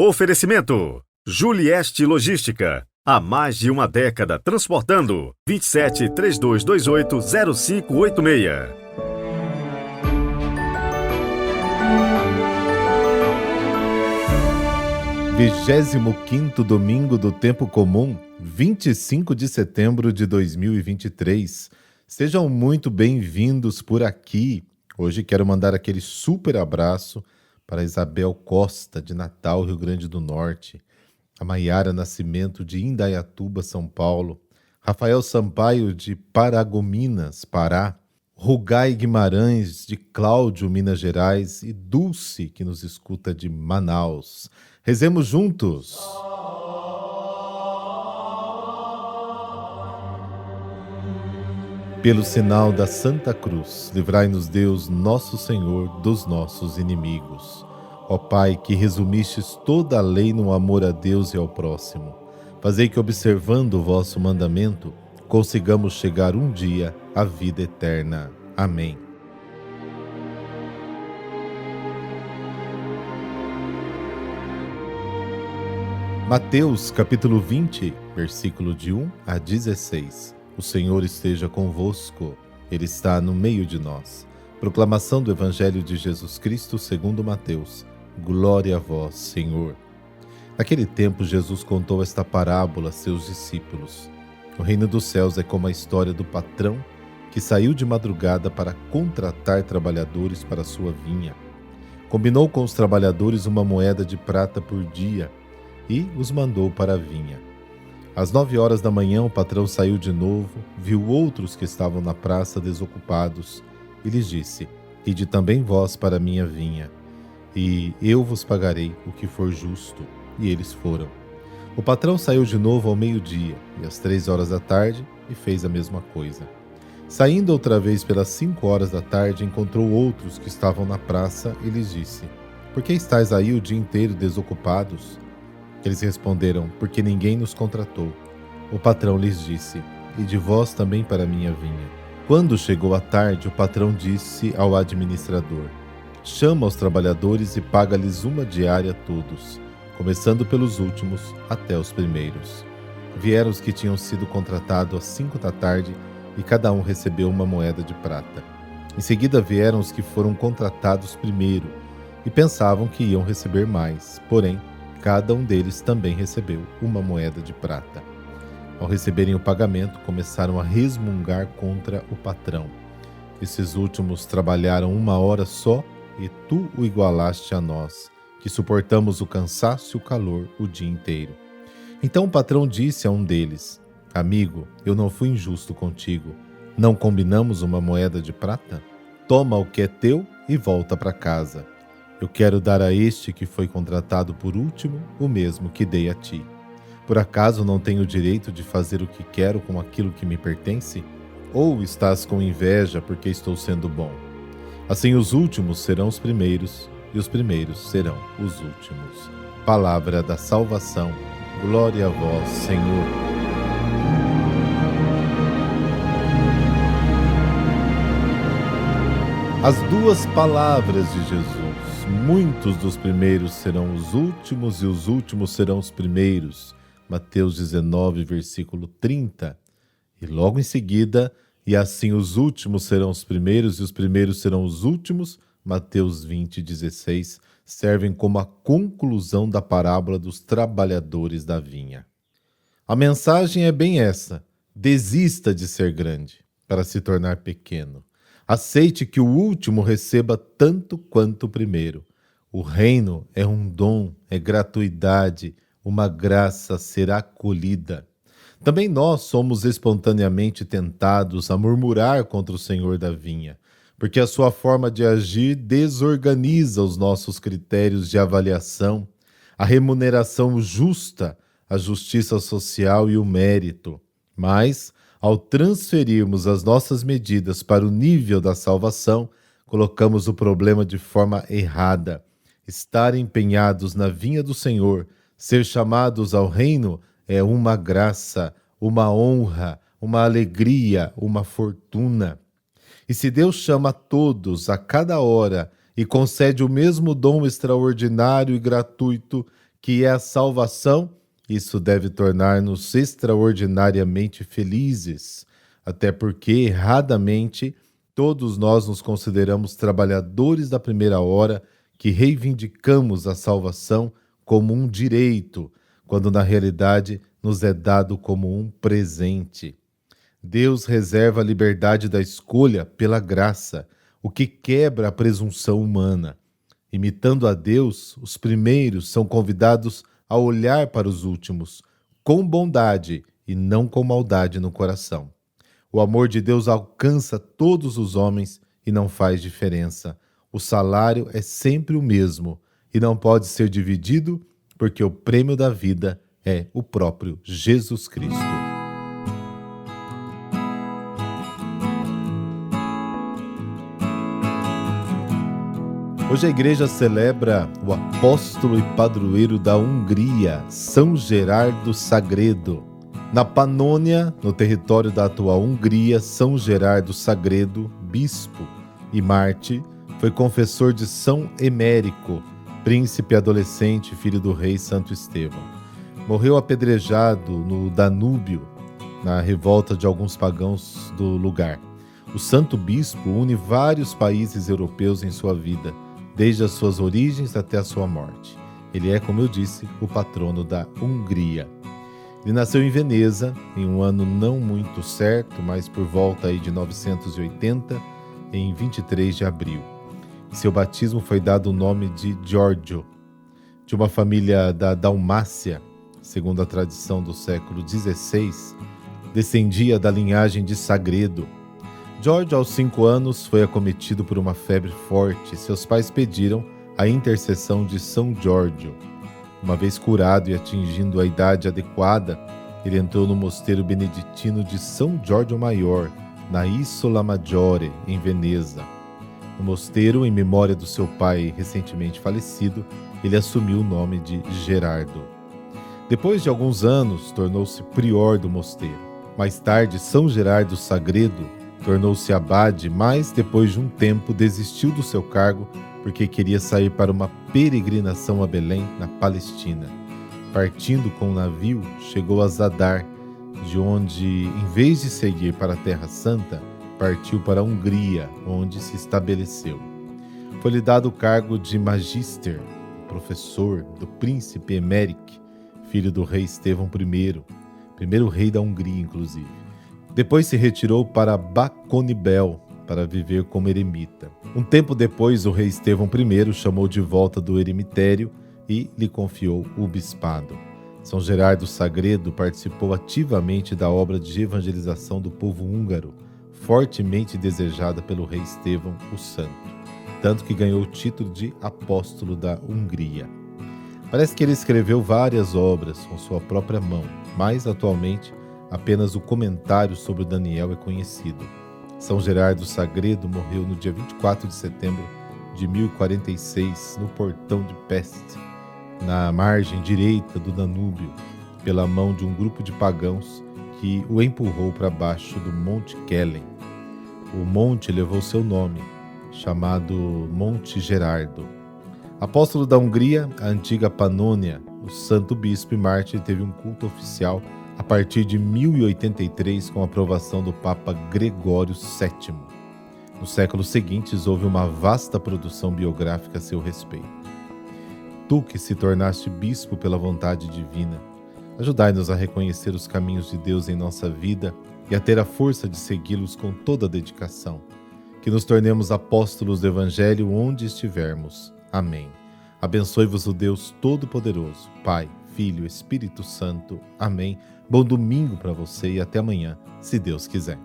Oferecimento: Julieste Logística. Há mais de uma década transportando. 27 3228 0586. 25º domingo do tempo comum, 25 de setembro de 2023. Sejam muito bem-vindos por aqui. Hoje quero mandar aquele super abraço para Isabel Costa, de Natal, Rio Grande do Norte, a Maiara Nascimento, de Indaiatuba, São Paulo, Rafael Sampaio, de Paragominas, Pará, Rugai Guimarães, de Cláudio, Minas Gerais, e Dulce, que nos escuta de Manaus. Rezemos juntos. Pelo sinal da Santa Cruz, livrai-nos Deus, nosso Senhor, dos nossos inimigos. Ó Pai, que resumistes toda a lei no amor a Deus e ao próximo, fazei que, observando o vosso mandamento, consigamos chegar um dia à vida eterna. Amém. Mateus, capítulo 20, versículo de 1 a 16. O Senhor esteja convosco, Ele está no meio de nós. Proclamação do Evangelho de Jesus Cristo segundo Mateus. Glória a vós, Senhor. Naquele tempo, Jesus contou esta parábola a seus discípulos. O reino dos céus é como a história do patrão que saiu de madrugada para contratar trabalhadores para a sua vinha. Combinou com os trabalhadores uma moeda de prata por dia e os mandou para a vinha. Às 9 horas da manhã, o patrão saiu de novo, viu outros que estavam na praça desocupados e lhes disse: Ide também vós para a minha vinha, e eu vos pagarei o que for justo. E eles foram. O patrão saiu de novo ao meio-dia e às 3 horas da tarde e fez a mesma coisa. Saindo outra vez pelas 5 horas da tarde, encontrou outros que estavam na praça e lhes disse: Por que estáis aí o dia inteiro desocupados? Eles responderam: Porque ninguém nos contratou. O patrão lhes disse: Ide vós também para a minha vinha. Quando chegou a tarde, o patrão disse ao administrador: Chama os trabalhadores e paga-lhes uma diária a todos, começando pelos últimos até os primeiros. Vieram os que tinham sido contratados às 5 da tarde e cada um recebeu uma moeda de prata. Em seguida vieram os que foram contratados primeiro e pensavam que iam receber mais, porém, cada um deles também recebeu uma moeda de prata. Ao receberem o pagamento, começaram a resmungar contra o patrão. Esses últimos trabalharam 1 hora só e tu o igualaste a nós, que suportamos o cansaço e o calor o dia inteiro. Então o patrão disse a um deles: Amigo, eu não fui injusto contigo. Não combinamos uma moeda de prata? Toma o que é teu e volta para casa. Eu quero dar a este que foi contratado por último o mesmo que dei a ti. Por acaso não tenho o direito de fazer o que quero com aquilo que me pertence? Ou estás com inveja porque estou sendo bom? Assim os últimos serão os primeiros e os primeiros serão os últimos. Palavra da salvação. Glória a vós, Senhor. As duas palavras de Jesus. Muitos dos primeiros serão os últimos e os últimos serão os primeiros. Mateus 19, versículo 30. E logo em seguida, e assim os últimos serão os primeiros e os primeiros serão os últimos. Mateus 20, 16, servem como a conclusão da parábola dos trabalhadores da vinha. A mensagem é bem essa: desista de ser grande para se tornar pequeno. Aceite que o último receba tanto quanto o primeiro. O reino é um dom, é gratuidade, uma graça a ser acolhida. Também nós somos espontaneamente tentados a murmurar contra o Senhor da vinha, porque a sua forma de agir desorganiza os nossos critérios de avaliação, a remuneração justa, a justiça social e o mérito. Mas, ao transferirmos as nossas medidas para o nível da salvação, colocamos o problema de forma errada. Estar empenhados na vinha do Senhor, ser chamados ao reino, é uma graça, uma honra, uma alegria, uma fortuna. E se Deus chama todos a cada hora e concede o mesmo dom extraordinário e gratuito, que é a salvação, isso deve tornar-nos extraordinariamente felizes, até porque, erradamente, todos nós nos consideramos trabalhadores da primeira hora que reivindicamos a salvação como um direito, quando na realidade nos é dado como um presente. Deus reserva a liberdade da escolha pela graça, o que quebra a presunção humana. Imitando a Deus, os primeiros são convidados a olhar para os últimos, com bondade e não com maldade no coração. O amor de Deus alcança todos os homens e não faz diferença. O salário é sempre o mesmo e não pode ser dividido, porque o prêmio da vida é o próprio Jesus Cristo. Hoje a igreja celebra o apóstolo e padroeiro da Hungria, São Gerardo Sagredo. Na Panônia, no território da atual Hungria, São Gerardo Sagredo, bispo e mártir, foi confessor de São Emérico, príncipe adolescente, filho do rei Santo Estevão. Morreu apedrejado no Danúbio, na revolta de alguns pagãos do lugar. O santo bispo une vários países europeus em sua vida, desde as suas origens até a sua morte. Ele é, como eu disse, o patrono da Hungria. Ele nasceu em Veneza, em um ano não muito certo, mas por volta aí de 980, em 23 de abril. Seu batismo foi dado o nome de Giorgio, de uma família da Dalmácia, segundo a tradição do século XVI, descendia da linhagem de Sagredo. Giorgio, aos 5 anos, foi acometido por uma febre forte. Seus pais pediram a intercessão de São Giorgio. Uma vez curado e atingindo a idade adequada, ele entrou no mosteiro beneditino de São Giorgio Maior, na Isola Maggiore, em Veneza. No mosteiro, em memória do seu pai recentemente falecido, ele assumiu o nome de Gerardo. Depois de alguns anos, tornou-se prior do mosteiro. Mais tarde, São Gerardo Sagredo tornou-se abade, mas depois de um tempo desistiu do seu cargo porque queria sair para uma peregrinação a Belém, na Palestina. Partindo com o navio, chegou a Zadar, de onde, em vez de seguir para a Terra Santa, partiu para a Hungria, onde se estabeleceu. Foi-lhe dado o cargo de Magister, professor do príncipe Eméric, filho do rei Estevão I, primeiro rei da Hungria, inclusive. Depois se retirou para Baconibel para viver como eremita. Um tempo depois, o rei Estevão I chamou de volta do eremitério e lhe confiou o bispado. São Gerardo Sagredo participou ativamente da obra de evangelização do povo húngaro, fortemente desejada pelo rei Estevão o Santo, tanto que ganhou o título de apóstolo da Hungria. Parece que ele escreveu várias obras com sua própria mão, mas atualmente apenas o comentário sobre o Daniel é conhecido. São Gerardo Sagredo morreu no dia 24 de setembro de 1046, no portão de Pest, na margem direita do Danúbio, pela mão de um grupo de pagãos que o empurrou para baixo do Monte Kellen. O monte levou seu nome, chamado Monte Gerardo. Apóstolo da Hungria, a antiga Panônia, o santo bispo e mártir teve um culto oficial a partir de 1083, com a aprovação do Papa Gregório VII. Nos séculos seguintes, houve uma vasta produção biográfica a seu respeito. Tu que se tornaste bispo pela vontade divina, ajudai-nos a reconhecer os caminhos de Deus em nossa vida e a ter a força de segui-los com toda a dedicação. Que nos tornemos apóstolos do Evangelho onde estivermos. Amém. Abençoe-vos o Deus Todo-Poderoso, Pai, Filho e Espírito Santo. Amém. Bom domingo para você e até amanhã, se Deus quiser.